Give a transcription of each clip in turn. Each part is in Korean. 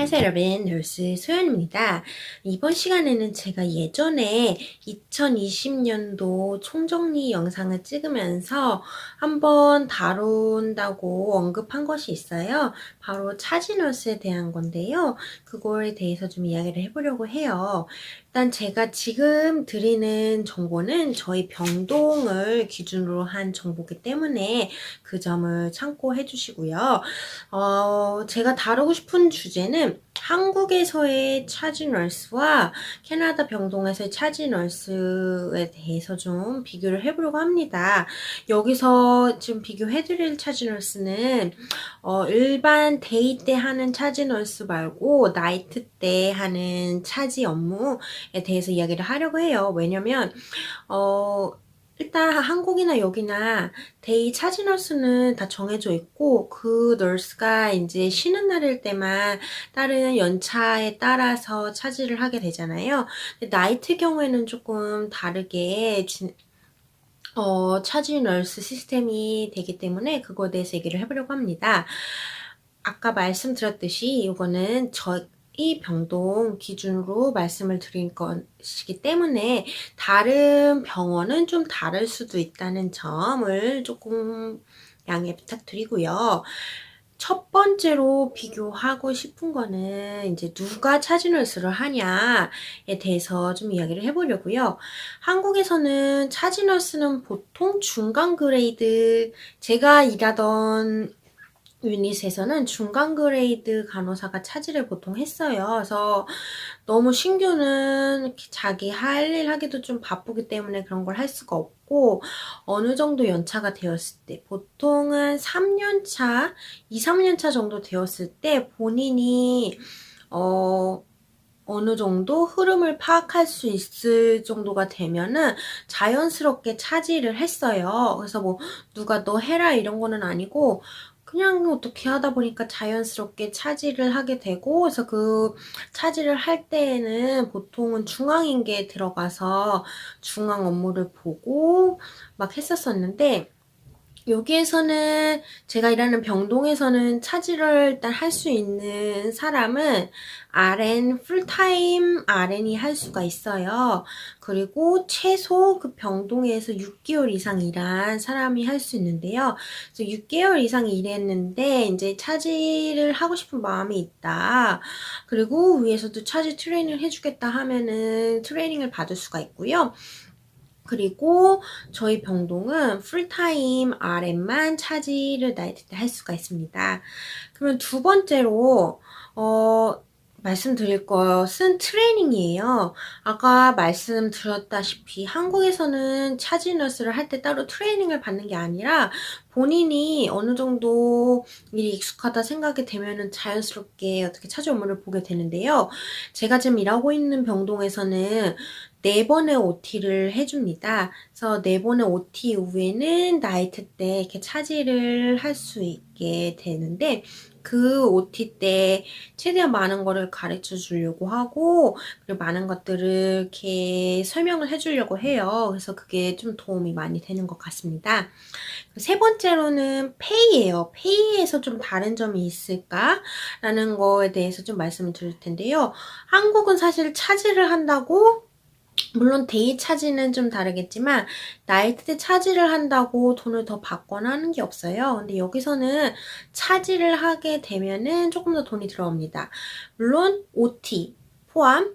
안녕하세요 여러분, 널스 소연입니다. 이번 시간에는 제가 예전에 2020년도 총정리 영상을 찍으면서 한번 다룬다고 언급한 것이 있어요. 바로 차지널스에 대한 건데요. 그거에 대해서 좀 이야기를 해보려고 해요. 일단 제가 지금 드리는 정보는 저희 병동을 기준으로 한 정보이기 때문에 그 점을 참고해 주시고요. 제가 다루고 싶은 주제는 한국에서의 차지널스와 캐나다 병동에서의 차지널스에 대해서 좀 비교를 해보려고 합니다. 여기서 지금 비교해드릴 차지널스는 일반 데이 때 하는 차지널스 말고 나이트 때 하는 차지 업무에 대해서 이야기를 하려고 해요. 왜냐면 일단 한국이나 여기나 데이 차지 널스는 다 정해져 있고 그 널스가 이제 쉬는 날일 때만 다른 연차에 따라서 차지를 하게 되잖아요. 근데 나이트 경우에는 조금 다르게 차지 널스 시스템이 되기 때문에 그거에 대해서 얘기를 해보려고 합니다. 아까 말씀드렸듯이 이거는 이 병동 기준으로 말씀을 드린 것이기 때문에 다른 병원은 좀 다를 수도 있다는 점을 조금 양해 부탁드리고요. 첫 번째로 비교하고 싶은 거는 이제 누가 차지널스를 하냐에 대해서 좀 이야기를 해보려고요. 한국에서는 차지널스는 보통 중간 그레이드, 제가 일하던 유닛에서는 중간 그레이드 간호사가 차지를 보통 했어요. 그래서 너무 신규는 자기 할 일 하기도 좀 바쁘기 때문에 그런 걸 할 수가 없고 어느 정도 연차가 되었을 때 보통은 3년차, 2, 3년차 정도 되었을 때 본인이 어느 정도 흐름을 파악할 수 있을 정도가 되면은 자연스럽게 차지를 했어요. 그래서 뭐 누가 너 해라 이런 거는 아니고 그냥 어떻게 하다 보니까 자연스럽게 차지를 하게 되고, 그래서 그 차지를 할 때에는 보통은 중앙인계에 들어가서 중앙 업무를 보고 막 했었었는데, 여기에서는 제가 일하는 병동에서는 차지를 일단 할 수 있는 사람은 RN, 풀타임 RN이 할 수가 있어요. 그리고 최소 그 병동에서 6개월 이상 일한 사람이 할 수 있는데요. 그래서 6개월 이상 일했는데 이제 차지를 하고 싶은 마음이 있다. 그리고 위에서도 차지 트레이닝을 해주겠다 하면은 트레이닝을 받을 수가 있고요. 그리고 저희 병동은 풀타임 RN만 차지를 나이트 때 할 수가 있습니다. 그러면 두 번째로 말씀드릴 것은 트레이닝이에요. 아까 말씀드렸다시피 한국에서는 차지 너스를 할 때 따로 트레이닝을 받는 게 아니라 본인이 어느 정도 일이 익숙하다 생각이 되면은 자연스럽게 어떻게 차지 업무를 보게 되는데요. 제가 지금 일하고 있는 병동에서는 4번의 OT를 해줍니다. 그래서 4번의 OT 이후에는 나이트 때 이렇게 차지를 할 수 있게 되는데 그 OT 때 최대한 많은 거를 가르쳐 주려고 하고 그리고 많은 것들을 이렇게 설명을 해 주려고 해요. 그래서 그게 좀 도움이 많이 되는 것 같습니다. 세 번째로는 페이예요. 페이에서 좀 다른 점이 있을까라는 거에 대해서 좀 말씀을 드릴 텐데요. 한국은 사실 차지를 한다고 물론 데이 차지는 좀 다르겠지만 나이트 때 차지를 한다고 돈을 더 받거나 하는 게 없어요. 근데 여기서는 차지를 하게 되면은 조금 더 돈이 들어옵니다. 물론 OT 포함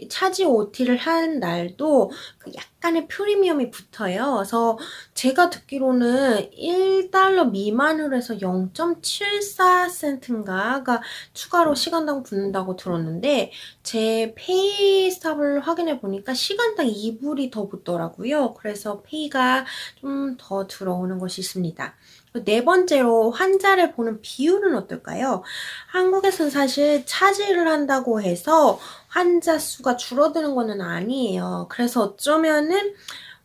차지 OT를 한 날도 그 약간의 프리미엄이 붙어요. 그래서 제가 듣기로는 1달러 미만으로 해서 0.74센트인가가 추가로 시간당 붙는다고 들었는데 제 페이 스탑을 확인해 보니까 시간당 2불이 더 붙더라고요. 그래서 페이가 좀 더 들어오는 것이 있습니다. 네 번째로 환자를 보는 비율은 어떨까요? 한국에서는 사실 차지를 한다고 해서 환자 수가 줄어드는 거는 아니에요. 그래서 어쩌면은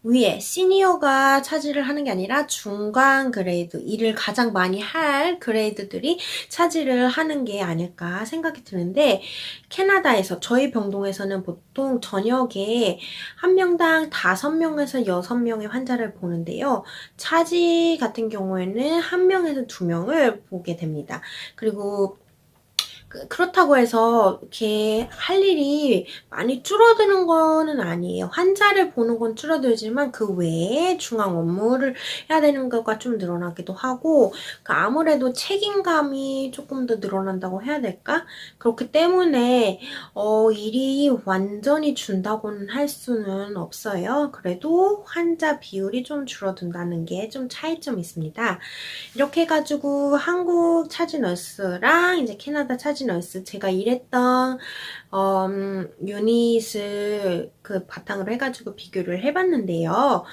위에 시니어가 차지를 하는 게 아니라 중간 그레이드, 일을 가장 많이 할 그레이드들이 차지를 하는 게 아닐까 생각이 드는데 캐나다에서 저희 병동에서는 보통 저녁에 한 명당 5명에서 6명의 환자를 보는데요. 차지 같은 경우에는 1명에서 2명을 보게 됩니다. 그리고 그렇다고 해서 이렇게 할 일이 많이 줄어드는 거는 아니에요. 환자를 보는 건 줄어들지만 그 외에 중앙 업무를 해야 되는 거가 좀 늘어나기도 하고, 아무래도 책임감이 조금 더 늘어난다고 해야 될까? 그렇기 때문에 일이 완전히 준다고는 할 수는 없어요. 그래도 환자 비율이 좀 줄어든다는 게 좀 차이점이 있습니다. 이렇게 해가지고 한국 차지 너스랑 이제 캐나다 차지 너스, 제가 일했던 유닛을 그 바탕으로 해가지고 비교를 해봤는데요.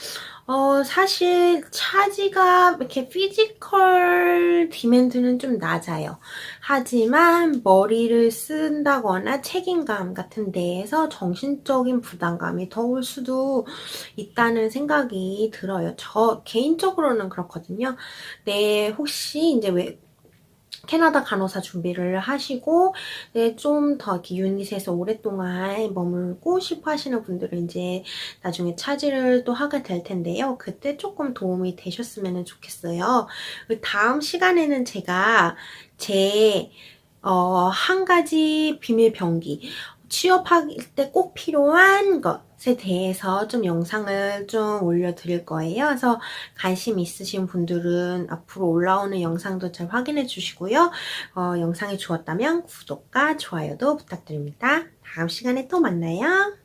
사실 차지가 이렇게 피지컬 디맨드는 좀 낮아요. 하지만 머리를 쓴다거나 책임감 같은 데에서 정신적인 부담감이 더 올 수도 있다는 생각이 들어요. 저 개인적으로는 그렇거든요. 네, 혹시 이제 왜 캐나다 간호사 준비를 하시고, 네, 좀 더 이렇게 유닛에서 오랫동안 머물고 싶어 하시는 분들은 이제 나중에 차지를 또 하게 될 텐데요. 그때 조금 도움이 되셨으면 좋겠어요. 다음 시간에는 제가 제, 한 가지 비밀 병기, 취업할 때 꼭 필요한 것에 대해서 좀 영상을 좀 올려드릴 거예요. 그래서 관심 있으신 분들은 앞으로 올라오는 영상도 잘 확인해 주시고요. 영상이 좋았다면 구독과 좋아요도 부탁드립니다. 다음 시간에 또 만나요.